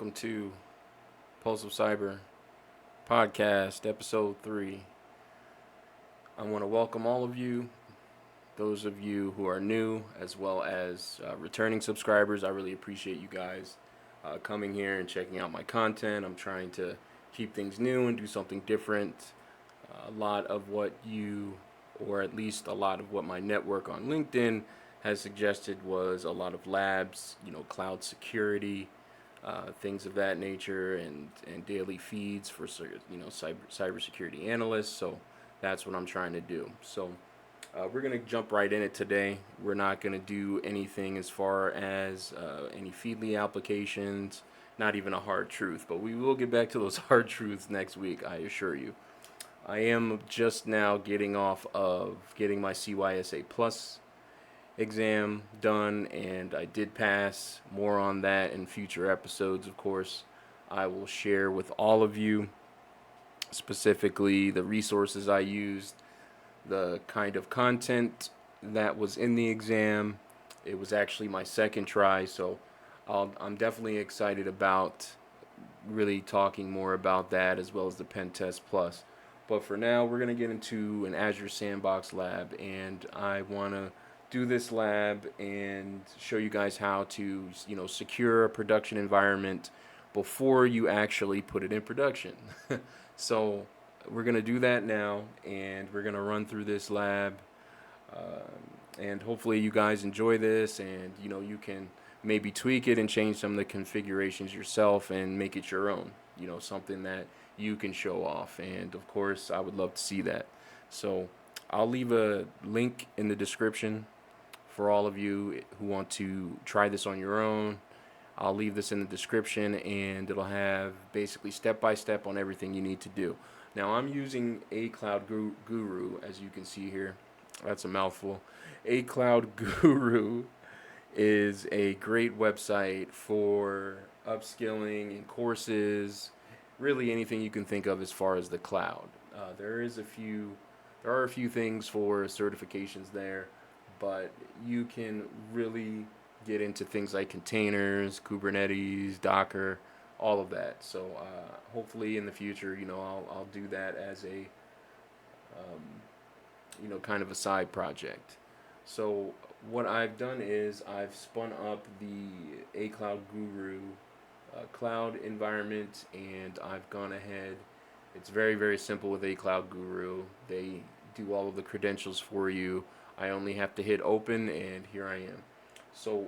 welcome to Pulse of Cyber Podcast, Episode 3. I want to welcome all of you, those of you who are new, as well as returning subscribers. I really appreciate you guys coming here and checking out my content. I'm trying to keep things new and do something different. A lot of what you, or at least a lot of what my network on LinkedIn has suggested was a lot of labs, cloud security, things of that nature, and daily feeds for cybersecurity analysts. So that's what I'm trying to do. So we're gonna jump right in it today. We're not gonna do anything as far as any Feedly applications, not even a hard truth, but we will get back to those hard truths next week, I assure you. I am just now getting off of getting my CYSA Plus exam done, and I did pass. More on that in future episodes, of course. I will share with all of you specifically the resources I used, the kind of content that was in the exam. It was actually my second try, so I'm definitely excited about really talking more about that as well as the Pen Test Plus. But for now, we're going to get into an Azure Sandbox lab, and I want to do this lab and show you guys how to, secure a production environment before you actually put it in production. So we're going to do that now, and we're going to run through this lab, and hopefully you guys enjoy this, and you can maybe tweak it and change some of the configurations yourself and make it your own, something that you can show off. And of course, I would love to see that. So I'll leave a link in the description for all of you who want to try this on your own. I'll leave this in the description, and it'll have basically step-by-step on everything you need to do. Now, I'm using A Cloud Guru, as you can see here. That's a mouthful. A Cloud Guru is a great website for upskilling and courses, really anything you can think of as far as the cloud. There are a few things for certifications there, but you can really get into things like containers, Kubernetes, Docker, all of that. So hopefully in the future, I'll do that as a kind of a side project. So what I've done is I've spun up the A Cloud Guru cloud environment, and I've gone ahead. It's very, very simple with A Cloud Guru. They do all of the credentials for you. I only have to hit open, and here I am. So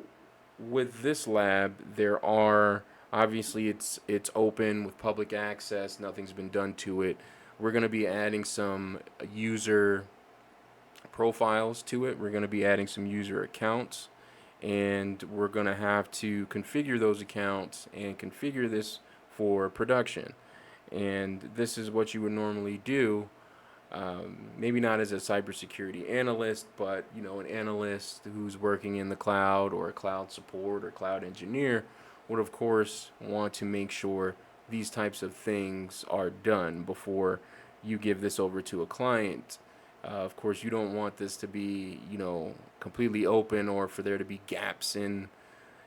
with this lab, there are obviously it's open with public access. Nothing's been done to it. We're going to be adding some user profiles to it. We're going to be adding some user accounts, and we're going to have to configure those accounts and configure this for production. And this is what you would normally do, maybe not as a cybersecurity analyst, but an analyst who's working in the cloud, or a cloud support or cloud engineer would of course want to make sure these types of things are done before you give this over to a client. Of course, you don't want this to be, completely open, or for there to be gaps in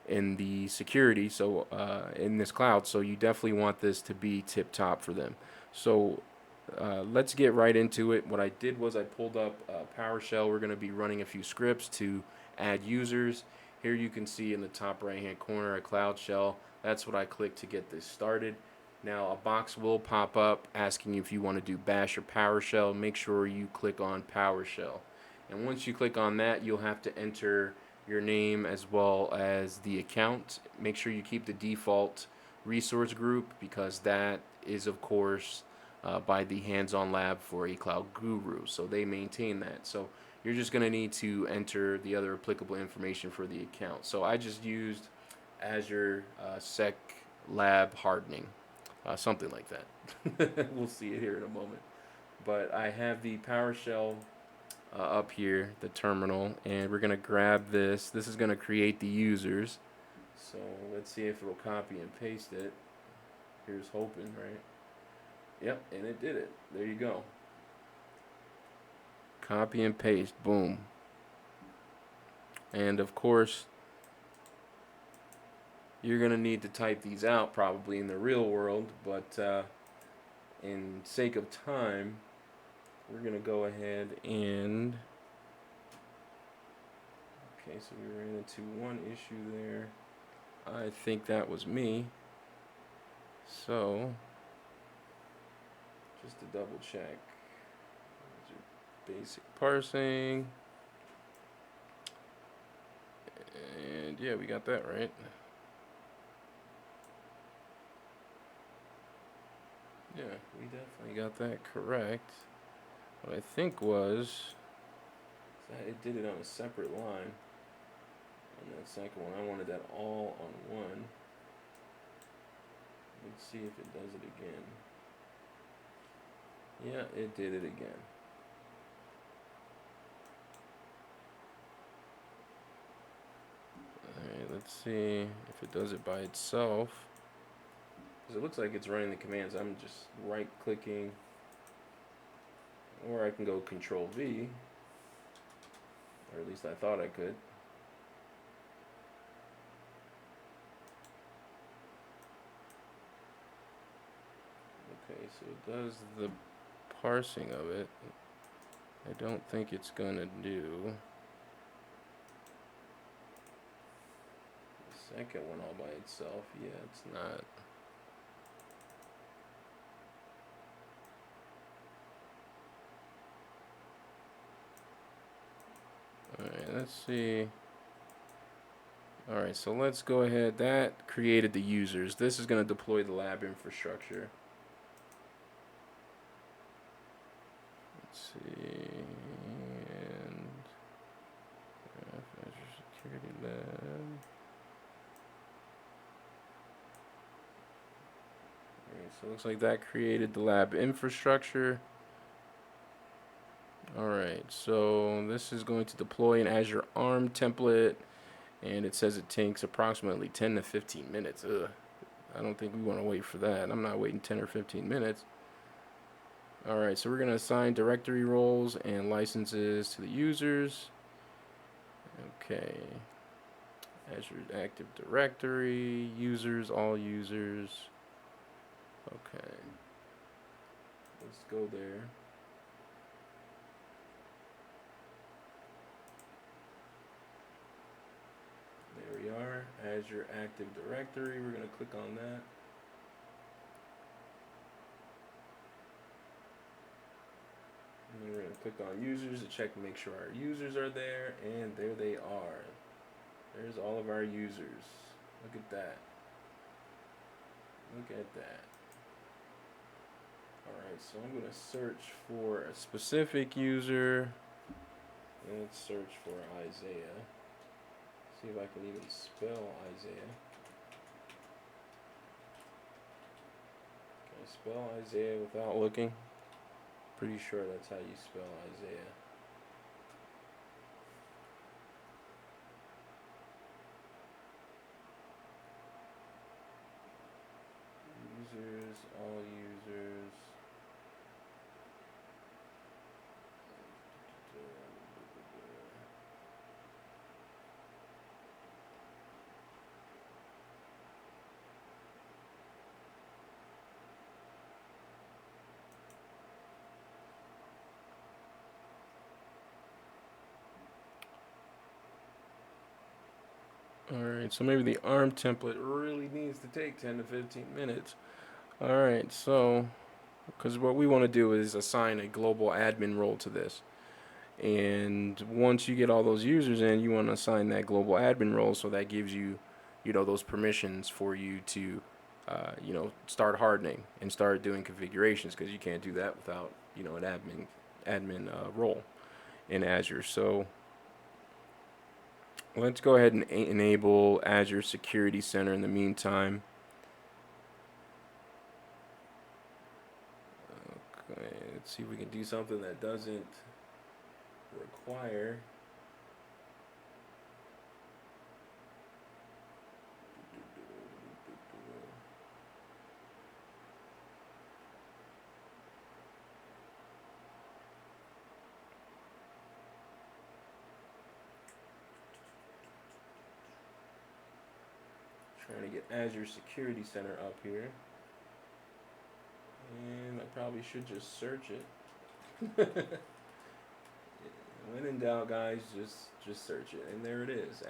the security. So in this cloud, so you definitely want this to be tip top for them. So let's get right into it. What I did was I pulled up PowerShell. We're going to be running a few scripts to add users. Here you can see in the top right hand corner a Cloud Shell. That's what I clicked to get this started. Now a box will pop up asking you if you want to do Bash or PowerShell. Make sure you click on PowerShell. And once you click on that, you'll have to enter your name as well as the account. Make sure you keep the default resource group, because that is of course by the hands-on lab for A Cloud Guru. So they maintain that. So you're just going to need to enter the other applicable information for the account. So I just used Azure Sec Lab Hardening. Something like that. We'll see it here in a moment. But I have the PowerShell up here, the terminal, and we're going to grab this. This is going to create the users. So let's see if it'll copy and paste it. Here's hoping, right? Yep, and it did it. There you go. Copy and paste, boom. And of course, you're going to need to type these out probably in the real world, but in sake of time, we're going to go ahead and... Okay, so we ran into one issue there. I think that was me. So, just to double check, basic parsing, and yeah, we got that right. Yeah, we definitely got that correct. What I think was that it did it on a separate line. On that second one, I wanted that all on one. Let's see if it does it again. Yeah, it did it again. Alright, let's see if it does it by itself. Because it looks like it's running the commands. I'm just right clicking. Or I can go Control V. Or at least I thought I could. Okay, so it does the parsing of it. I don't think it's gonna do the second one all by itself. Yeah, it's not. Alright, let's see. Alright, so let's go ahead. That created the users. This is going to deploy the lab infrastructure. Let's see. And Azure Security Lab. Alright, so it looks like that created the lab infrastructure. Alright, so this is going to deploy an Azure ARM template, and it says it takes approximately 10 to 15 minutes. Ugh, I don't think we want to wait for that. I'm not waiting 10 or 15 minutes. Alright, so we're going to assign directory roles and licenses to the users. Okay. Azure Active Directory, users, all users. Okay. Let's go there. There we are, Azure Active Directory. We're going to click on that. And then we're going to click on users to check and make sure our users are there. And there they are. There's all of our users. Look at that. Look at that. Alright, so I'm going to search for a specific user. Let's search for Isaiah. See if I can even spell Isaiah. Can I spell Isaiah without looking? Pretty sure that's how you spell Isaiah. Users, all users. Alright, so maybe the ARM template really needs to take 10 to 15 minutes. Alright, so, because what we want to do is assign a global admin role to this. And once you get all those users in, you want to assign that global admin role, so that gives you, those permissions for you to, start hardening and start doing configurations, because you can't do that without, an admin role in Azure. So let's go ahead and enable Azure Security Center in the meantime. Okay, let's see if we can do something that doesn't require. Trying to get Azure Security Center up here. And I probably should just search it. When in doubt, guys, just search it. And there it is.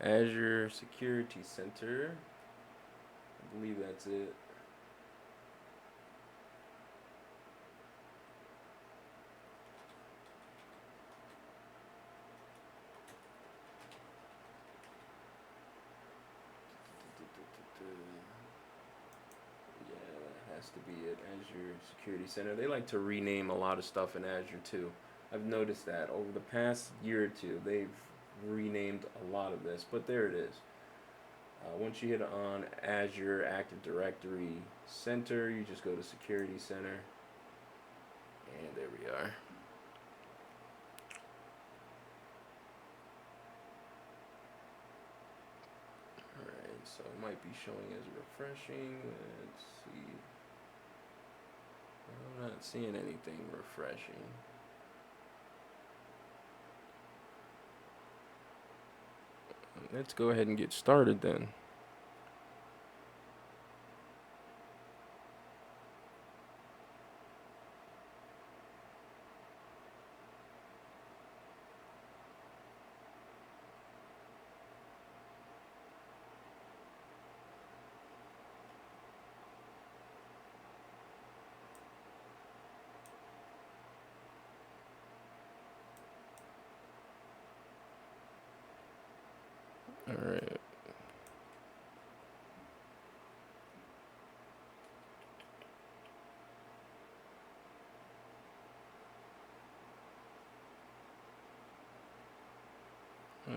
Azure Security Center. I believe that's it. Has to be it. Azure Security Center. They like to rename a lot of stuff in Azure too. I've noticed that over the past year or two, they've renamed a lot of this, but there it is. Once you hit on Azure Active Directory Center, you just go to Security Center, and there we are. Alright, so it might be showing as refreshing. Let's see. I'm not seeing anything refreshing. Let's go ahead and get started then. All right.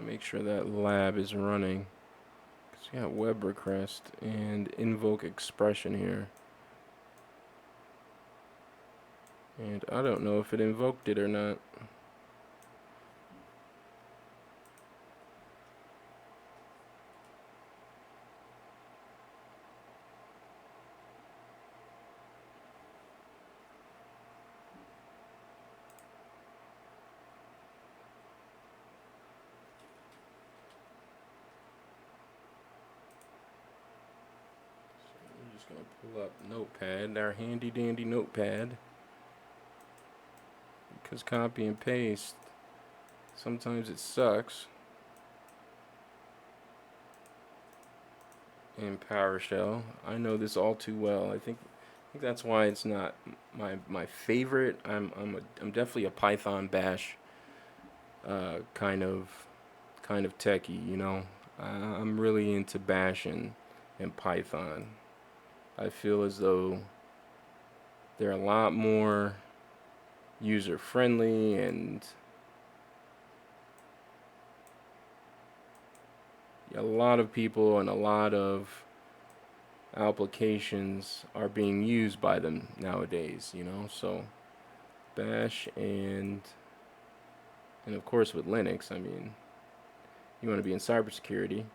Make sure that lab is running. Cause you got web request and invoke expression here. And I don't know if it invoked it or not. Gonna pull up Notepad, our handy dandy Notepad, because copy and paste sometimes it sucks in PowerShell. I know this all too well. I think that's why it's not my favorite. I'm definitely a Python Bash kind of techie, you know. I'm really into Bash and Python. I feel as though they're a lot more user friendly, and a lot of people and a lot of applications are being used by them nowadays, you know. So Bash and of course with Linux, I mean, you want to be in cybersecurity,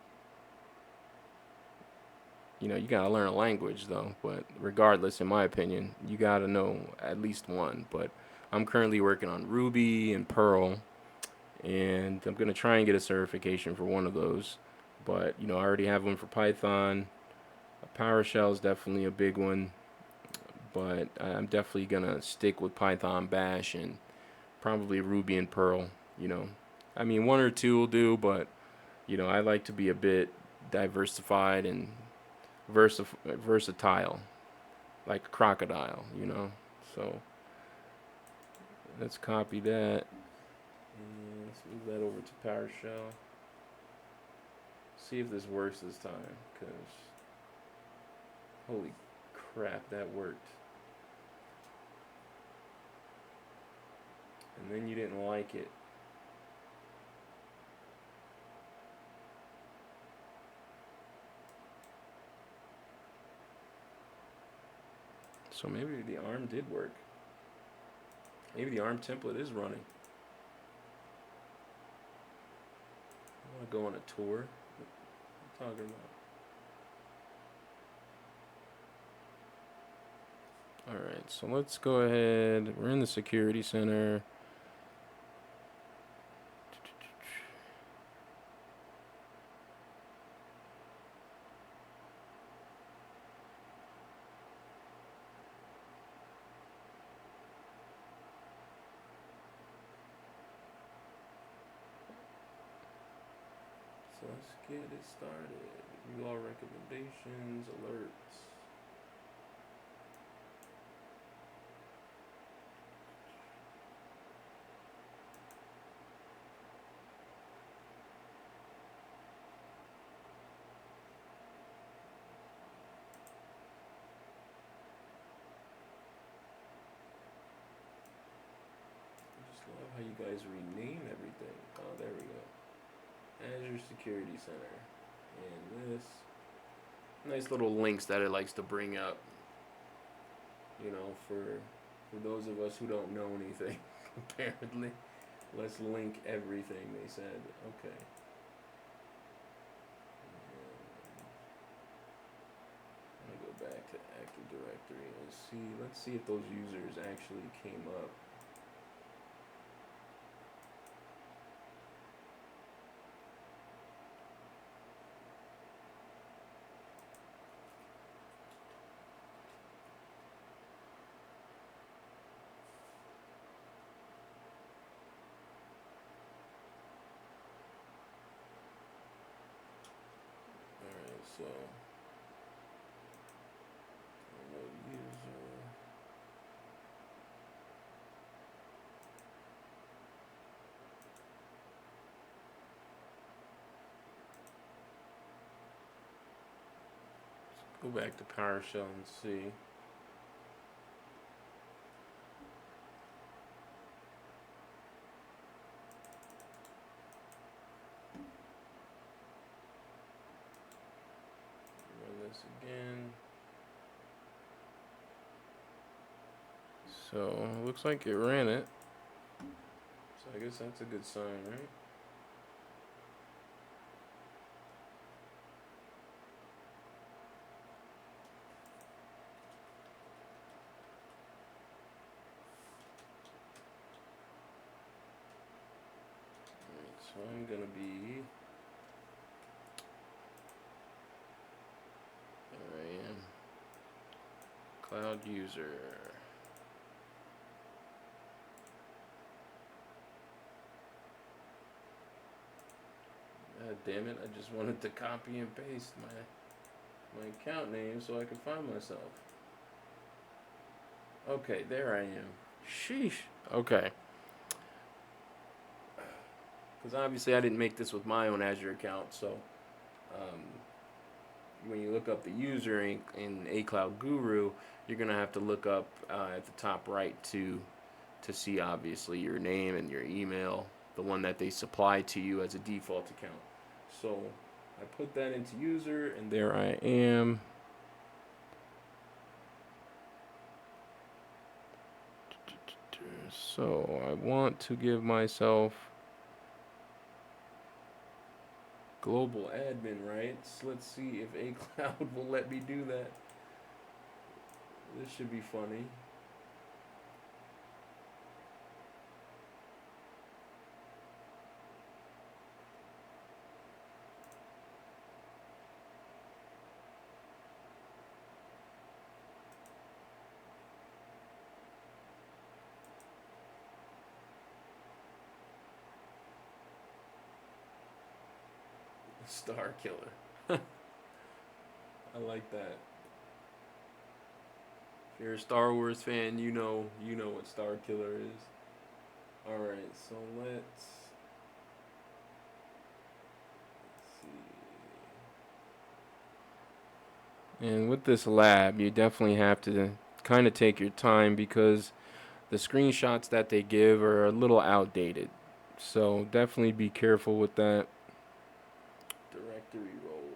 you know, you gotta learn a language though. But regardless, in my opinion, you gotta know at least one. But I'm currently working on Ruby and Perl, and I'm gonna try and get a certification for one of those. But you know, I already have one for Python. PowerShell is definitely a big one, but I'm definitely gonna stick with Python, Bash, and probably Ruby and Perl. You know, I mean, one or two will do, but you know, I like to be a bit diversified and versatile, like a crocodile, you know. So let's copy that and let's move that over to PowerShell. See if this works this time, because holy crap, that worked. And then you didn't like it. So maybe the ARM did work. Maybe the ARM template is running. I want to go on a tour. What are you talking about? Alright, so let's go ahead. We're in the security center. So let's get it started. Review all recommendations, alerts. Love how you guys rename everything. Oh, there we go. Azure Security Center. And this. Nice little links that it likes to bring up. You know, for those of us who don't know anything, apparently. Let's link everything, they said. Okay. I'm going to go back to Active Directory and see. Let's see if those users actually came up. So, user. Let's go back to PowerShell and see. Run this again. So, looks like it ran it. So I guess that's a good sign, right? Alright, so I'm gonna be... There I am. Cloud user. God damn it, I just wanted to copy and paste my account name so I could find myself. Okay, there I am. Sheesh. Okay. Because obviously I didn't make this with my own Azure account, so when you look up the user in A Cloud Guru, you're gonna have to look up at the top right to see obviously your name and your email, the one that they supply to you as a default account. So I put that into user, and there I am. So I want to give myself global admin rights. Let's see if A Cloud will let me do that. This should be funny. Star Killer. I like that. If you're a Star Wars fan, you know what Star Killer is. All right, so let's see. And with this lab, you definitely have to kind of take your time because the screenshots that they give are a little outdated. So definitely be careful with that. Directory role.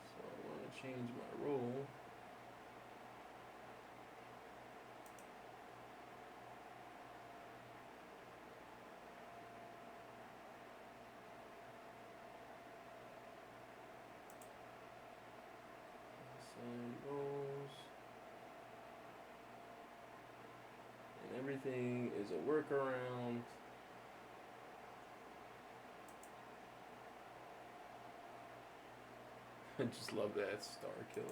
So I want to change my role. Assign roles. And everything is a workaround. I just love that Star Killer.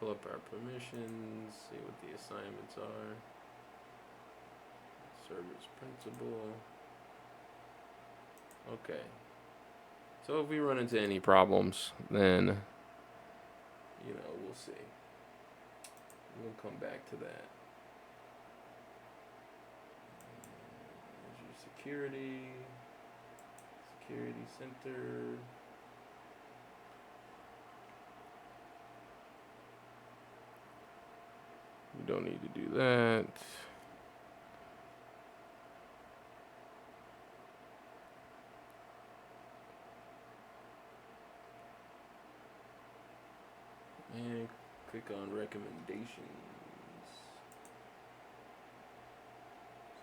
pull up our permissions, see what the assignments are. Service principal. Okay. So if we run into any problems, then, we'll see. We'll come back to that. Azure Security Center. We don't need to do that. And click on recommendations.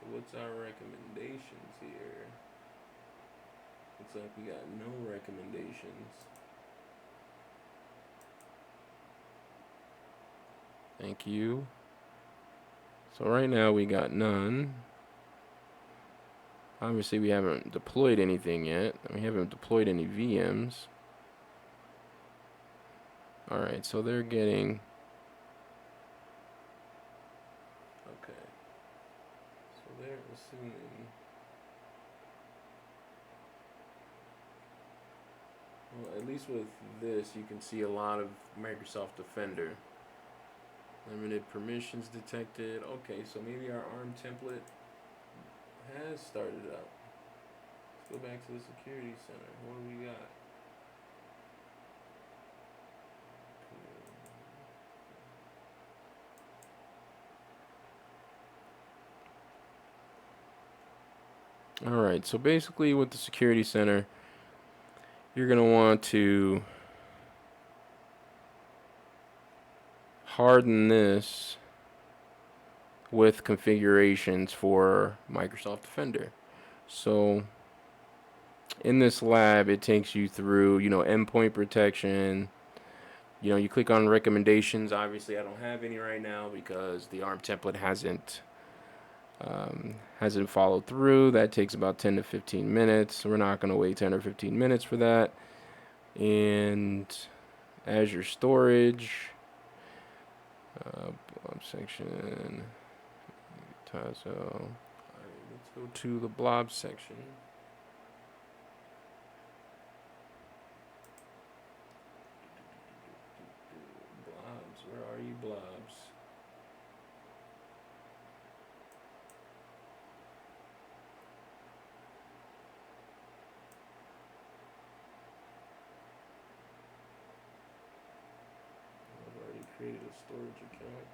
So what's our recommendations here? Looks like we got no recommendations. Thank you. So right now we got none. Obviously we haven't deployed anything yet. We haven't deployed any VMs. Alright, so they're getting... Okay. So they're assuming... Well, at least with this, you can see a lot of Microsoft Defender. Limited permissions detected. Okay, so maybe our ARM template has started up. Let's go back to the security center. What do we got? Alright, so basically with the security center, you're going to want to harden this with configurations for Microsoft Defender. So in this lab, it takes you through, endpoint protection. You click on recommendations. Obviously, I don't have any right now because the ARM template hasn't followed through. That takes about 10 to 15 minutes. So we're not going to wait 10 or 15 minutes for that. And Azure storage, blob section, Tazo. All right, let's go to the blob section. Blobs, where are you, blobs? I've already created a storage account.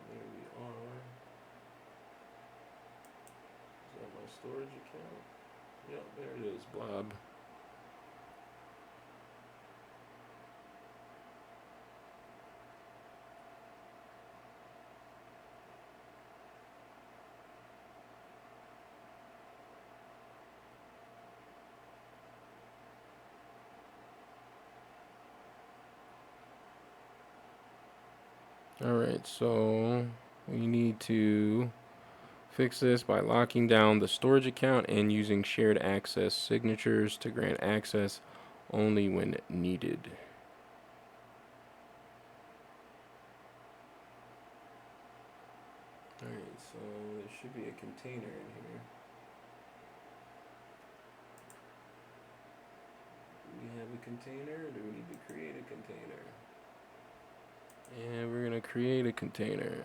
And there we are. Is that my storage account? Yep, there it is, blob. Alright, so we need to fix this by locking down the storage account and using shared access signatures to grant access only when needed. Alright, so there should be a container in here. Do we have a container, or do we need to create a container? And we're going to create a container.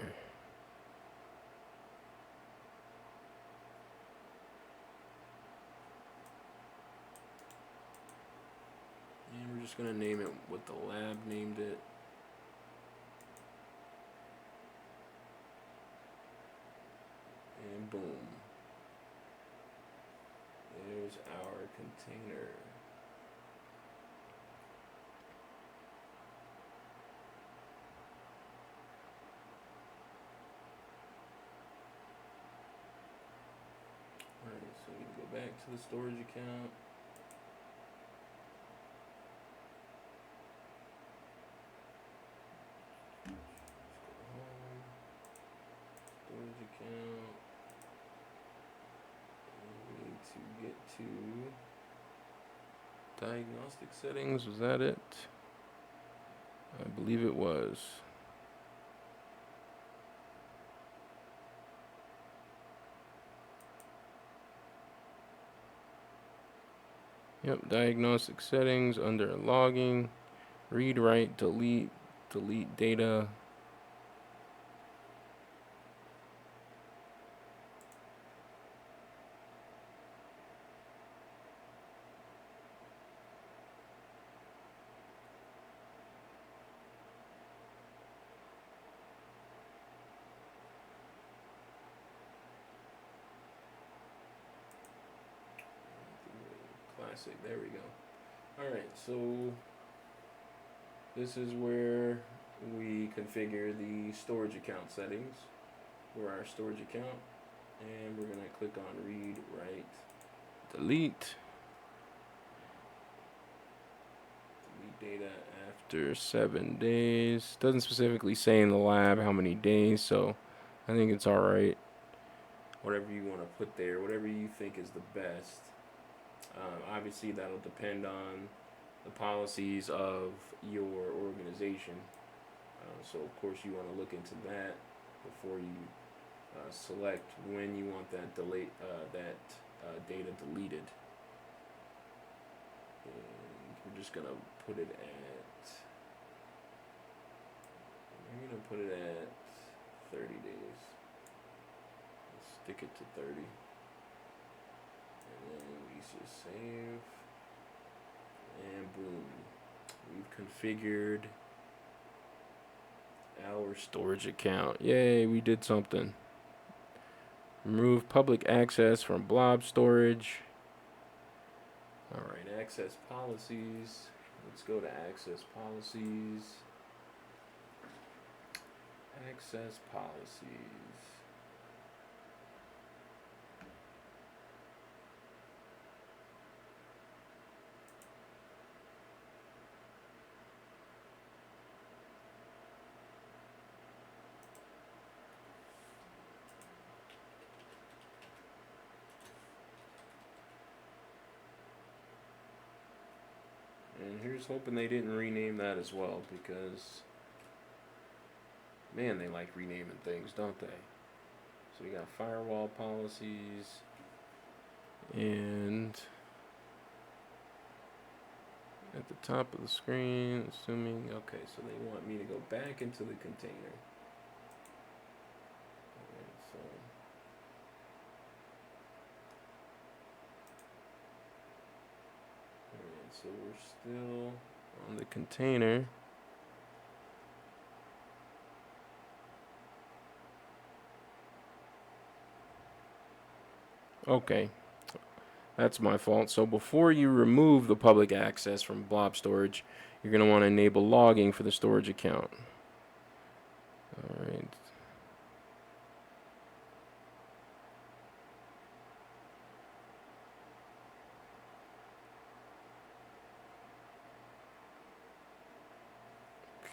And we're just going to name it what the lab named it. And boom. There's our container. Alright, so we can go back to the storage account. Let's go home. Storage account. And we need to get to Diagnostic settings, was that it? I believe it was. Yep, diagnostic settings under logging, read, write, delete data. Classic, there we go. Alright, so this is where we configure the storage account settings for our storage account. And we're going to click on read, write, delete. Delete data after 7 days. Doesn't specifically say in the lab how many days, so I think it's alright. Whatever you want to put there, whatever you think is the best. Obviously, that'll depend on the policies of your organization. So, of course, you want to look into that before you select when you want that data deleted. And we're just gonna put it at. I'm gonna put it at 30 days. Let's stick it to 30. And then we just save. And boom. We've configured our storage account. Yay, we did something. Remove public access from blob storage. Alright, access policies. Let's go to access policies. Access policies. And here's hoping they didn't rename that as well, because man, they like renaming things, don't they? So we got firewall policies, and at the top of the screen, assuming, okay, so they want me to go back into the container. So we're still on the container. Okay, that's my fault. So before you remove the public access from blob storage, you're going to want to enable logging for the storage account. All right.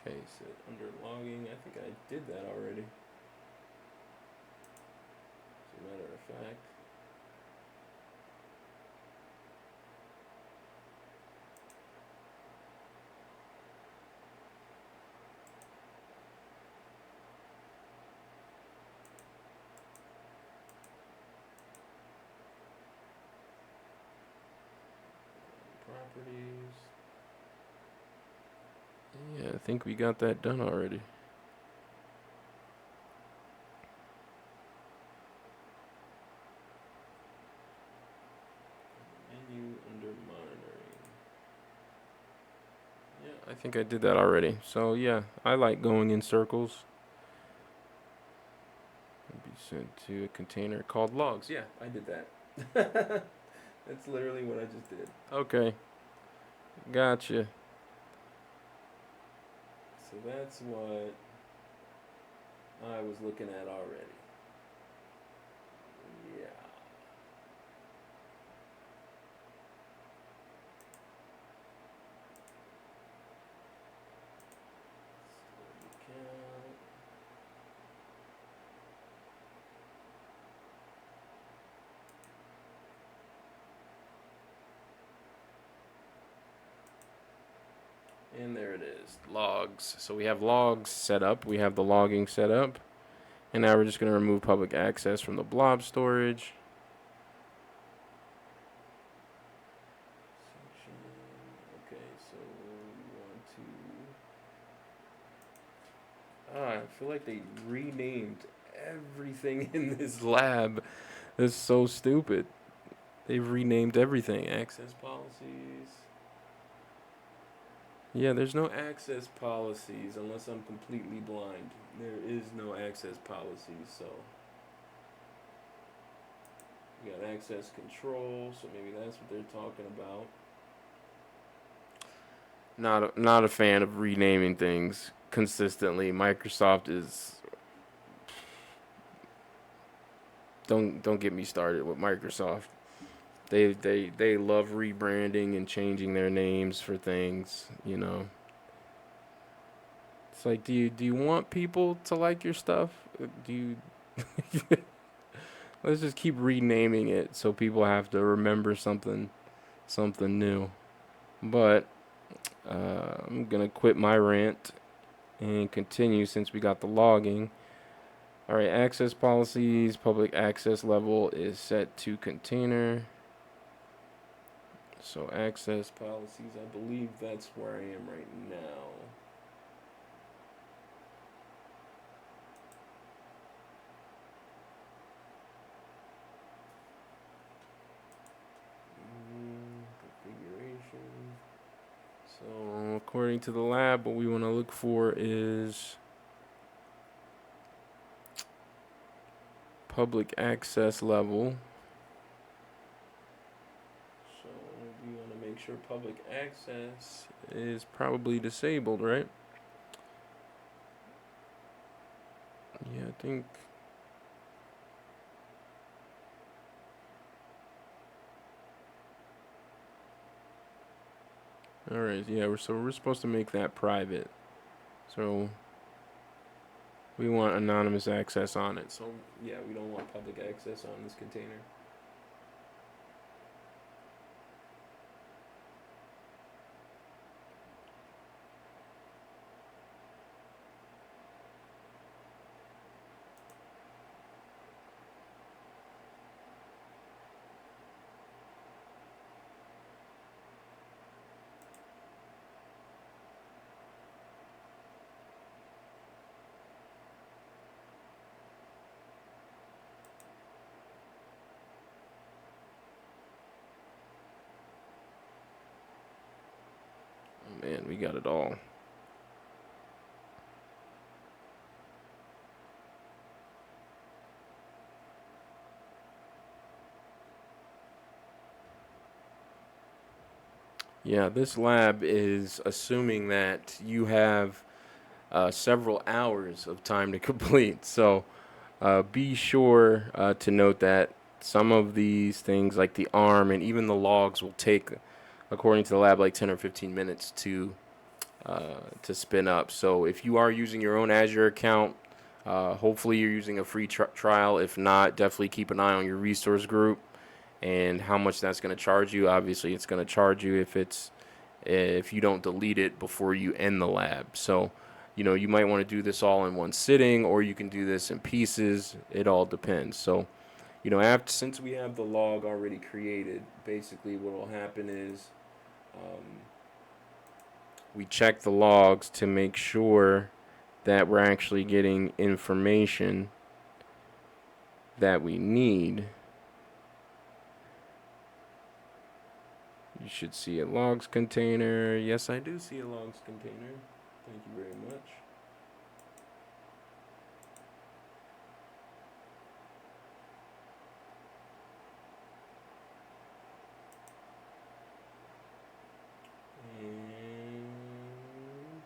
Okay, so under logging, I think I did that already. As a matter of fact. Properties. Yeah, I think we got that done already. Menu under monitoring. Yeah, I think I did that already. So yeah, I like going in circles. Be sent to a container called logs. Yeah, I did that. That's literally what I just did. Okay. Gotcha. So that's what I was looking at already. Yeah. list. Logs. So we have logs set up. We have the logging set up. And now we're just going to remove public access from the blob storage. Okay, so we want to... I feel like they renamed everything in this lab. This is so stupid. They've renamed everything. Access policies. Yeah, there's no access policies unless I'm completely blind. There is no access policies, so we got access control, so maybe that's what they're talking about. Not a fan of renaming things consistently. Microsoft is don't get me started with Microsoft. They love rebranding and changing their names for things, you know. It's like, do you want people to like your stuff? Do you Let's just keep renaming it so people have to remember something new. But I'm gonna quit my rant and continue since we got the logging. All right, access policies, public access level is set to container. So access policies, I believe that's where I am right now. Configuration. So according to the lab, what we want to look for is public access level. So we want to make sure public access is probably disabled, right? Yeah, I think. All right, yeah, we're supposed to make that private. So we want anonymous access on it. So yeah, we don't want public access on this container. Oh man, we got it all. Yeah, this lab is assuming that you have several hours of time to complete. So be sure to note that some of these things, like the arm and even the logs, will take, according to the lab, like 10 or 15 minutes to spin up. So if you are using your own Azure account, hopefully you're using a free trial. If not, definitely keep an eye on your resource group and how much that's going to charge you. Obviously, it's going to charge you if you don't delete it before you end the lab. So, you know, you might want to do this all in one sitting, or you can do this in pieces. It all depends. So, you know, since we have the log already created, basically what will happen is we check the logs to make sure that we're actually getting information that we need. You should see a logs container. Yes, I do see a logs container. Thank you very much. And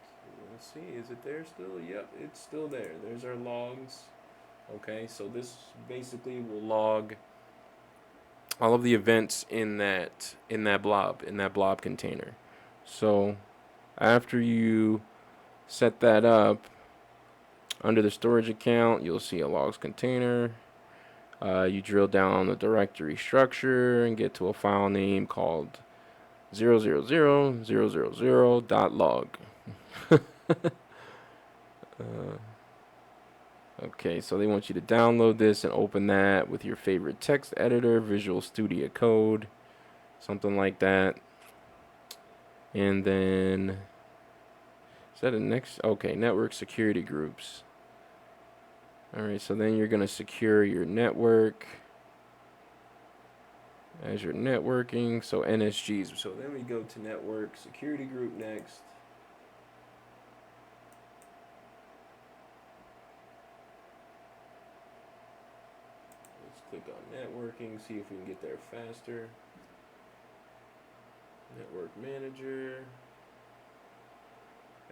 let's see, is it there still? Yep, it's still there. There's our logs. Okay, so this basically will log all of the events in that blob container. So after you set that up under the storage account, you'll see a logs container. You drill down on the directory structure and get to a file name called 000,000.log. Okay, so they want you to download this and open that with your favorite text editor, Visual Studio Code, something like that. And then, is that a next? Okay, network security groups. All right, so then you're going to secure your network. Azure networking, so NSGs. So then we go to network security group next. Let's click on networking, see if we can get there faster. Network manager.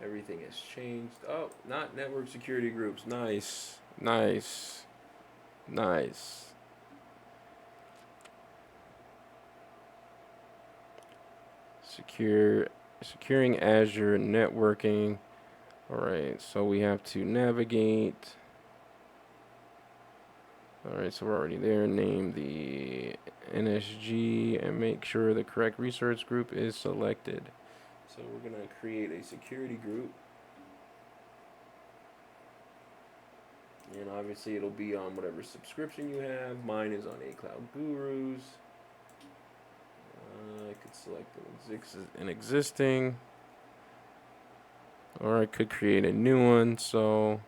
Everything has changed. Oh, not network security groups. Nice. Nice. Nice. Securing Azure networking. Alright, so we have to navigate. Alright, so we're already there. Name the NSG and make sure the correct resource group is selected. So we're going to create a security group. And obviously it'll be on whatever subscription you have. Mine is on A Cloud Gurus. I could select an existing. Or I could create a new one. So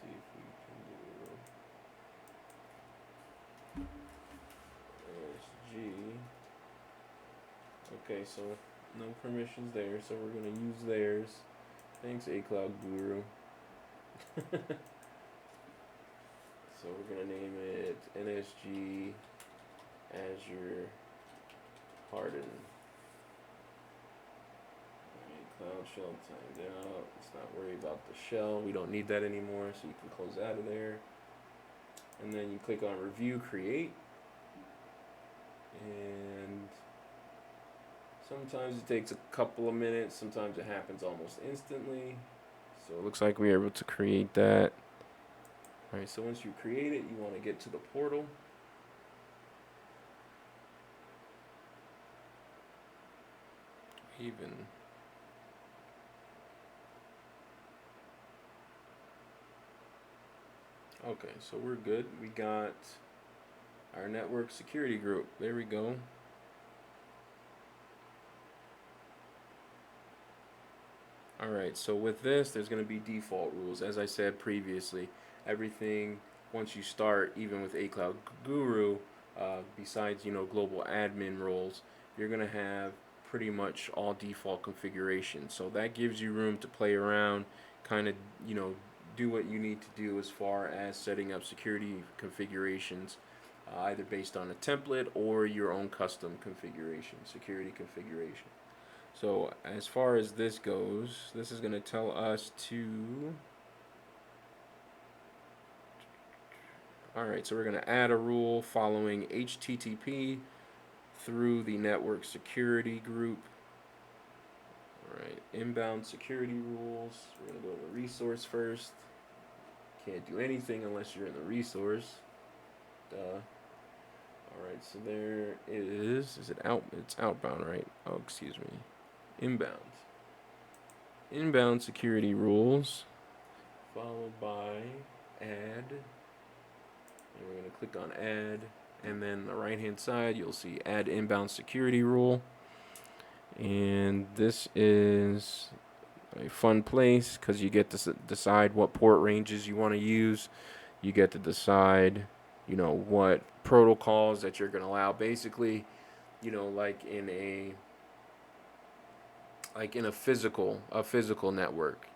see if we can do SG. Okay, so no permissions there, so we're gonna use theirs. Thanks, A Cloud Guru. So we're gonna name it NSG Azure Harden. Cloud shell timed out. Let's not worry about the shell. We don't need that anymore, so you can close out of there. And then you click on Review Create. And sometimes it takes a couple of minutes. Sometimes it happens almost instantly. So it looks like we were able to create that. Alright, so once you create it, you want to get to the portal. Okay, so we're good. We got our network security group. There we go. Alright, so with this, there's going to be default rules. As I said previously, everything, once you start, even with A Cloud Guru, besides, global admin roles, you're going to have pretty much all default configurations. So that gives you room to play around, kind of, do what you need to do as far as setting up security configurations, either based on a template or your own custom configuration, security configuration. So as far as this goes, this is going to tell us to... Alright, so we're going to add a rule following HTTP through the network security group. Alright, inbound security rules. We're going to go to resource first. Can't do anything unless you're in the resource. Duh. Alright, so there is it out? It's outbound, right? Oh, excuse me. Inbound. Inbound security rules, followed by add. And we're going to click on add. And then on the right hand side, you'll see add inbound security rule. And this is a fun place because you get to decide what port ranges you want to use. You get to decide, what protocols that you're going to allow. Basically, like in a physical network,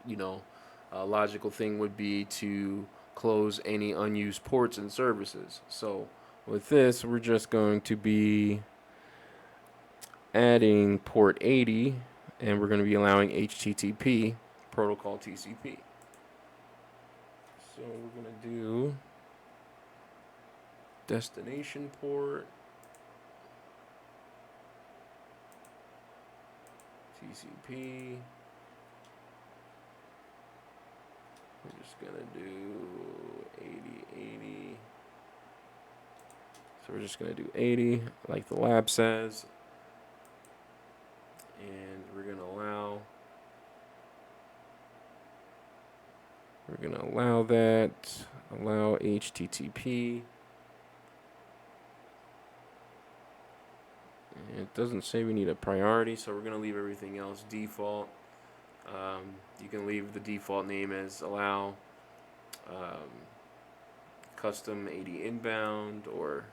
a logical thing would be to close any unused ports and services. So with this, we're just going to be adding port 80, and we're going to be allowing HTTP protocol TCP. So we're going to do destination port TCP. We're just gonna do 80 So we're just going to do 80 like the lab says. And we're going to allow that, allow HTTP. And it doesn't say we need a priority, so we're going to leave everything else default. You can leave the default name as allow custom 80 inbound, or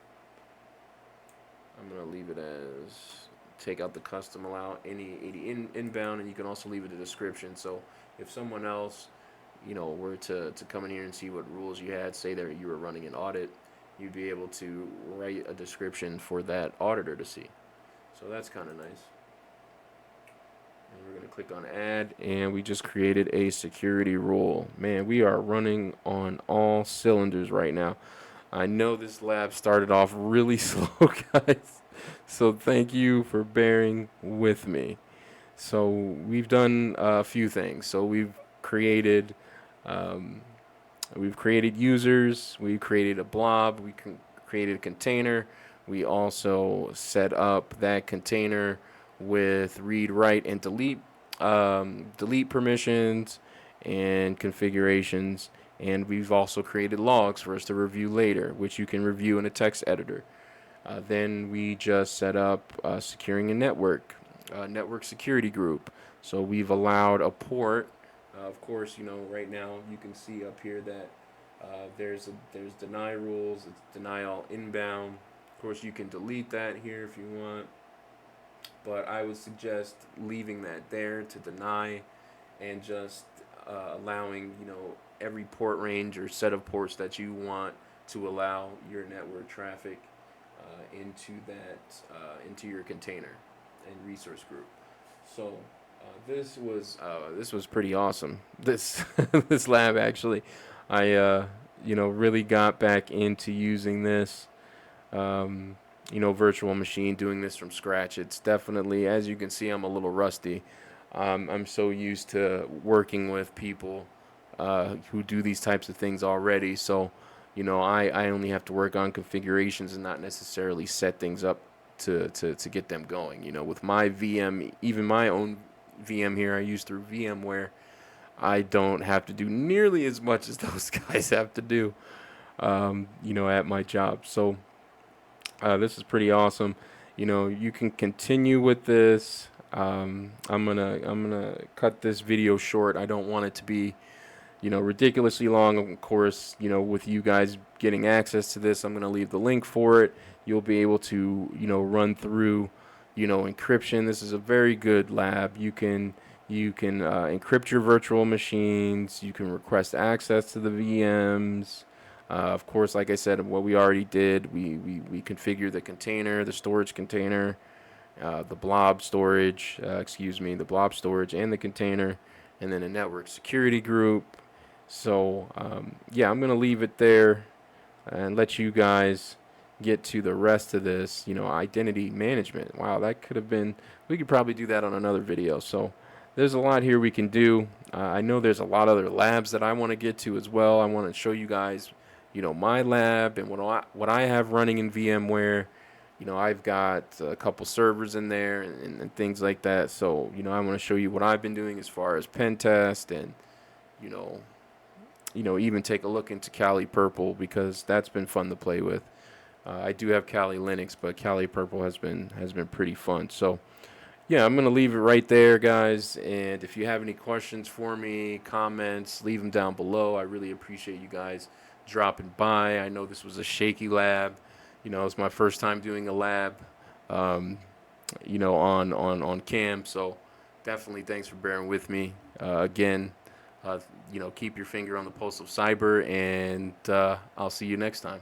I'm going to leave it as take out the custom allow any 80 inbound, and you can also leave it a description. So if someone else, were to come in here and see what rules you had, say that you were running an audit, you'd be able to write a description for that auditor to see. So that's kind of nice. And we're going to click on add, and we just created a security rule. Man, we are running on all cylinders right now. I know this lab started off really slow, guys. So thank you for bearing with me. So we've done a few things. So we've created users. We created a blob. We created a container. We also set up that container with read, write, and delete permissions and configurations. And we've also created logs for us to review later, which you can review in a text editor. Then we just set up securing a network security group. So we've allowed a port. Of course, right now you can see up here that there's deny rules. It's deny all inbound. Of course, you can delete that here if you want, but I would suggest leaving that there to deny, and just allowing every port range or set of ports that you want to allow your network traffic into your container and resource group. So this was pretty awesome. This this lab actually, I really got back into using this. Virtual machine, doing this from scratch. It's definitely, as you can see, I'm a little rusty. I'm so used to working with people who do these types of things already. So, I only have to work on configurations and not necessarily set things up to get them going. With my VM, even my own VM here I use through VMware, I don't have to do nearly as much as those guys have to do, at my job. So this is pretty awesome. You can continue with this. I'm gonna cut this video short. I don't want it to be, ridiculously long. Of course, with you guys getting access to this, I'm gonna leave the link for it. You'll be able to, run through, encryption. This is a very good lab. You can encrypt your virtual machines. You can request access to the VMs. Of course, like I said, what we already did, we configured the container, the storage container, the blob storage, the blob storage and the container, and then a network security group. So, I'm going to leave it there and let you guys get to the rest of this, identity management. Wow, that could have been, we could probably do that on another video. So there's a lot here we can do. I know there's a lot of other labs that I want to get to as well. I want to show you guys, my lab and what I have running in VMware. I've got a couple servers in there and things like that. So, I want to show you what I've been doing as far as pen test and, even take a look into Kali Purple, because that's been fun to play with. I do have Kali Linux, but Kali Purple has been pretty fun. So, I'm going to leave it right there, guys. And if you have any questions for me, comments, leave them down below. I really appreciate you guys dropping by. I know this was a shaky lab. It's my first time doing a lab, on cam. So definitely thanks for bearing with me. Again, keep your finger on the pulse of cyber, and I'll see you next time.